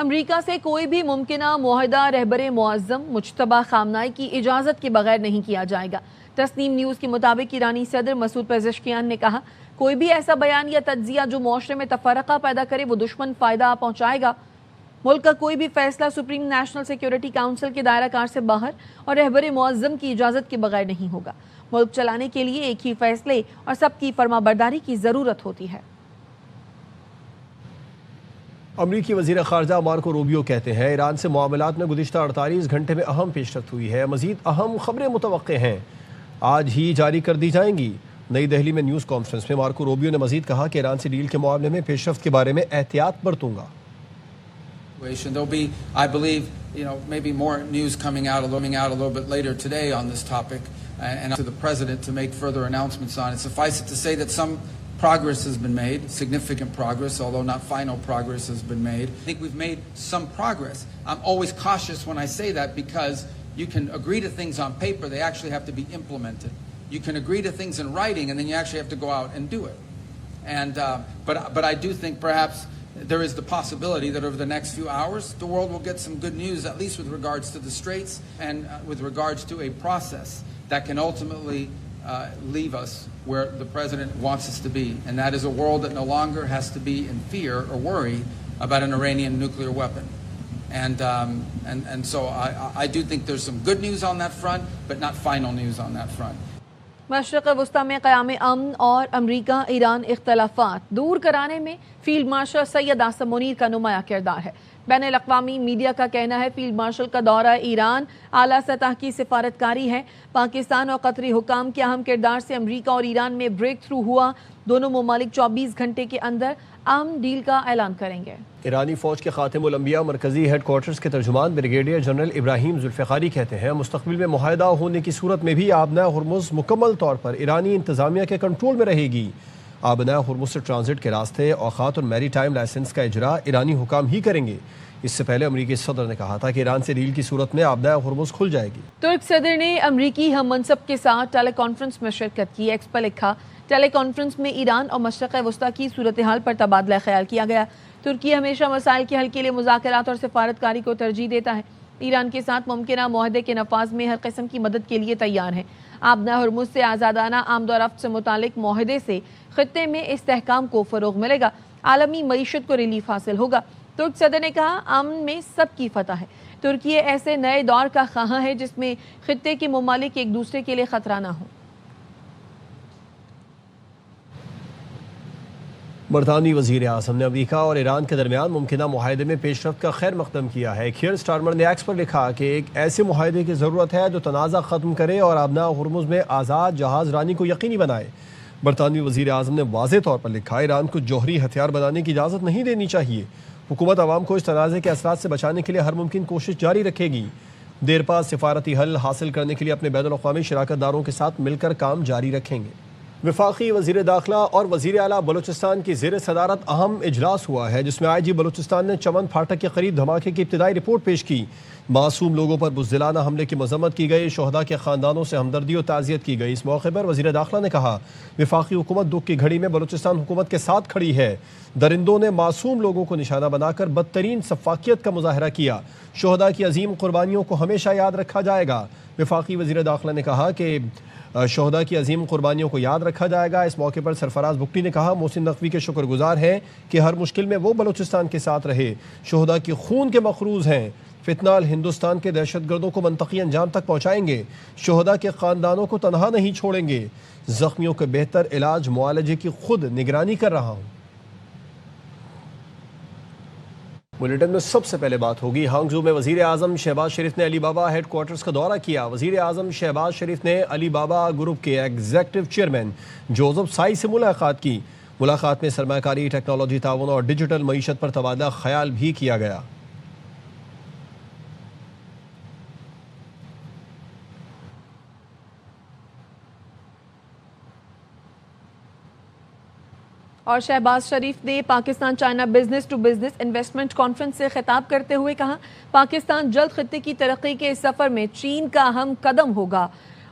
امریکہ سے کوئی بھی ممکنہ معاہدہ رہبر معظم مجتبی خامنائی کی اجازت کے بغیر نہیں کیا جائے گا۔ تسنیم نیوز کے مطابق ایرانی صدر مسعود پزشکیان نے کہا، کوئی بھی ایسا بیان یا تجزیہ جو معاشرے میں تفرقہ پیدا کرے وہ دشمن فائدہ پہنچائے گا۔ ملک کا کوئی بھی فیصلہ سپریم نیشنل سیکیورٹی کونسل کے دائرہ کار سے باہر اور رہبر معظم کی اجازت کے بغیر نہیں ہوگا۔ ملک چلانے کے لیے ایک ہی فیصلے اور سب کی فرما برداری کی ضرورت ہوتی ہے۔ امریکی وزیر خارجہ مارکو روبیو کہتے ہیں ایران سے معاملات میں گزشتہ 48 گھنٹے میں اہم پیش رفت ہوئی ہے، مزید اہم خبریں متوقع ہیں، آج ہی جاری کر دی جائیں گی۔ نئی دہلی میں نیوز کانفرنس میں مارکو روبیو نے مزید کہا کہ ایران سے ڈیل کے معاملے میں پیش رفت کے بارے میں احتیاط برتوں گا۔ There'll be, I believe, maybe more news coming out a little bit later today on this topic, and to the President to make further announcements on it. Suffice it to say that some progress has been made, significant progress, although not final progress has been made. I think we've made some progress. I'm always cautious when I say that because you can agree to things on paper, they actually have to be implemented. You can agree to things in writing, and then you actually have to go out and do it. And but I do think perhaps there is the possibility that over the next few hours the world will get some good news, at least with regards to the Straits and with regards to a process that can ultimately leave us where the President wants us to be, and that is a world that no longer has to be in fear or worry about an Iranian nuclear weapon. And so I do think there's some good news on that front, but not final news on that front. مشرق وسطی میں قیام امن اور امریکہ ایران اختلافات دور کرانے میں فیلڈ مارشل سید عاصم منیر کا نمایاں کردار ہے۔ بین الاقوامی میڈیا کا کہنا ہے فیلڈ مارشل کا دورہ ایران اعلیٰ سطح کی سفارتکاری ہے۔ پاکستان اور قطری حکام کے اہم کردار سے امریکہ اور ایران میں بریک تھرو ہوا، دونوں ممالک 24 گھنٹے کے اندر امن ڈیل کا اعلان کریں گے۔ ایرانی فوج کے خاتم الانبیاء مرکزی ہیڈ کوارٹرز کے ترجمان بریگیڈیئر جنرل ابراہیم ذوالفقاری کہتے ہیں مستقبل میں معاہدہ ہونے کی صورت میں بھی آبنۂ ہرمز مکمل طور پر ایرانی انتظامیہ کے کنٹرول میں رہے گی۔ آبنۂ ہرمز سے ٹرانزٹ کے راستے، اوقات اور میری ٹائم لائسنس کا اجرا ایرانی حکام ہی کریں گے۔ اس سے پہلے امریکی صدر نے کہا تھا کہ ایران سے ڈیل کی صورت میں آبنۂ ہرمز کھل جائے گی۔ ترک صدر نے امریکی ہم منصب کے ساتھ ٹیلی کانفرنس میں شرکت کی۔ ایکس پر لکھا، ٹیلی کانفرنس میں ایران اور مشرق وسطی کی صورتحال پر تبادلہ خیال کیا گیا۔ ترکی ہمیشہ مسائل کے حل کے لیے مذاکرات اور سفارتکاری کو ترجیح دیتا ہے۔ ایران کے ساتھ ممکنہ معاہدے کے نفاذ میں ہر قسم کی مدد کے لیے تیار ہے۔ آبنۂ ہرمز سے آزادانہ آمد و رفت سے متعلق معاہدے سے خطے میں استحکام کو فروغ ملے گا، عالمی معیشت کو ریلیف حاصل ہوگا۔ ترک صدر نے کہا، امن میں سب کی فتح ہے۔ ترکی ایسے نئے دور کا خواہاں ہے جس میں خطے کے ممالک ایک دوسرے کے لیے خطرہ نہ ہوں۔ برطانوی وزیر اعظم نے امریکہ اور ایران کے درمیان ممکنہ معاہدے میں پیش رفت کا خیر مقدم کیا ہے۔ کیئر سٹارمر نے ایکس پر لکھا کہ ایک ایسے معاہدے کی ضرورت ہے جو تنازع ختم کرے اور آبنۂ ہرمز میں آزاد جہاز رانی کو یقینی بنائے۔ برطانوی وزیر اعظم نے واضح طور پر لکھا، ایران کو جوہری ہتھیار بنانے کی اجازت نہیں دینی چاہیے۔ حکومت عوام کو اس تنازع کے اثرات سے بچانے کے لیے ہر ممکن کوشش جاری رکھے گی۔ دیر پا سفارتی حل حاصل کرنے کے لیے اپنے بین الاقوامی شراکت داروں کے ساتھ مل کر کام جاری رکھیں گے۔ وفاقی وزیر داخلہ اور وزیر اعلیٰ بلوچستان کی زیر صدارت اہم اجلاس ہوا ہے جس میں آئی جی بلوچستان نے چمن پھاٹک کے قریب دھماکے کی ابتدائی رپورٹ پیش کی۔ معصوم لوگوں پر بزدلانہ حملے کی مذمت کی گئی، شہداء کے خاندانوں سے ہمدردی و تعزیت کی گئی۔ اس موقع پر وزیر داخلہ نے کہا، وفاقی حکومت دکھ کی گھڑی میں بلوچستان حکومت کے ساتھ کھڑی ہے۔ درندوں نے معصوم لوگوں کو نشانہ بنا کر بدترین سفاکیت کا مظاہرہ کیا۔ شہداء کی عظیم قربانیوں کو ہمیشہ یاد رکھا جائے گا۔ وفاقی وزیر داخلہ نے کہا کہ شہداء کی عظیم قربانیوں کو یاد رکھا جائے گا۔ اس موقع پر سرفراز بگٹی نے کہا، محسن نقوی کے شکر گزار ہیں کہ ہر مشکل میں وہ بلوچستان کے ساتھ رہے، شہداء کی خون کے مخروض ہیں، فتنہ ہندوستان کے دہشت گردوں کو منطقی انجام تک پہنچائیں گے، شہداء کے خاندانوں کو تنہا نہیں چھوڑیں گے، زخمیوں کے بہتر علاج معالجے کی خود نگرانی کر رہا ہوں۔ بلیٹن میں سب سے پہلے بات ہوگی ہانگزو میں وزیر اعظم شہباز شریف نے علی بابا ہیڈ کوارٹرز کا دورہ کیا۔ وزیر اعظم شہباز شریف نے علی بابا گروپ کے ایگزیکٹو چیئرمین جوزف سائی سے ملاقات کی۔ ملاقات میں سرمایہ کاری، ٹیکنالوجی تعاون اور ڈیجیٹل معیشت پر تبادلہ خیال بھی کیا گیا۔ اور شہباز شریف نے Pakistan China business to business investment conference سے خطاب کرتے ہوئے کہا، پاکستان جلد خطے کی ترقی کے اس سفر میں چین کا اہم قدم ہوگا۔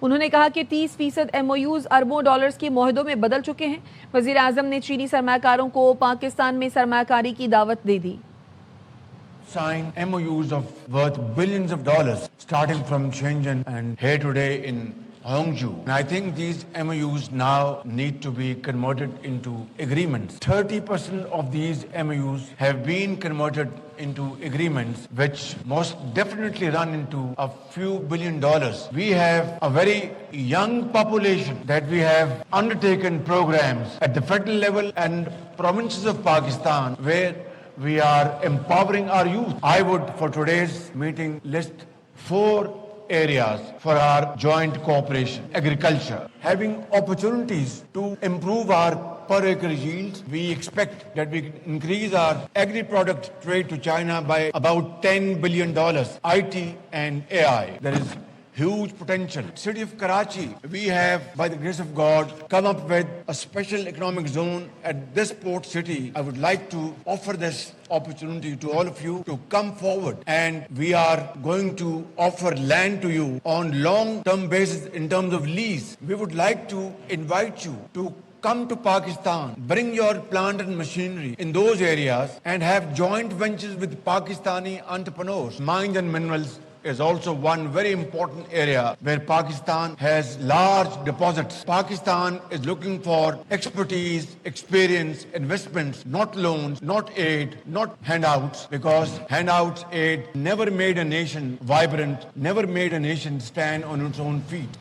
انہوں نے کہا کہ 30% ایم او یوز اربوں ڈالرز کے معاہدوں میں بدل چکے ہیں۔ وزیر اعظم نے چینی سرمایہ کاروں کو پاکستان میں سرمایہ کاری کی دعوت دے دی۔ sign MOUs of worth billions of dollars, starting from Shenzhen and here today in Hangzhou. And I think these MOUs now need to be converted into agreements. 30% of these MOUs have been converted into agreements which most definitely run into a few $billion. We have a very young population that we have undertaken programs at the federal level and provinces of Pakistan where we are empowering our youth. I would, for today's meeting, list 4 areas for our joint cooperation. Agriculture, having opportunities to improve our per acre yields. We expect that we can increase our agri-product trade to China by about $10 billion. IT and AI, there is huge potential. City of Karachi, we have, by the grace of God, come up with a special economic zone at this port city. I would like to offer this opportunity to all of you to come forward, and we are going to offer land to you on long-term basis in terms of lease. We would like to invite you to come to Pakistan, bring your plant and machinery in those areas and have joint ventures with Pakistani entrepreneurs. Mines and minerals is also one very important area where Pakistan has large deposits. Pakistan is looking for expertise, experience, investments, not loans, not aid, not handouts, because handouts, aid never made a nation vibrant, never made a nation stand on its own feet.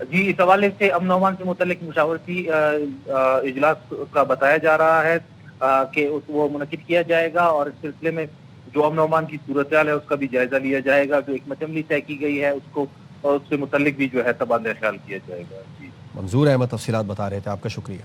جی اس حوالے سے امن و امان سے متعلق مشاورتی اجلاس کا بتایا جا رہا ہے کہ وہ منعقد کیا جائے گا اور اس سلسلے میں جو امن و امان کی صورتحال ہے اس کا بھی جائزہ لیا جائے گا. جو ایک عملی طے کی گئی ہے اس کو اور اس سے متعلق بھی جو ہے تبادلہ خیال کیا جائے گا. جی منظور احمد تفصیلات بتا رہے تھے، آپ کا شکریہ.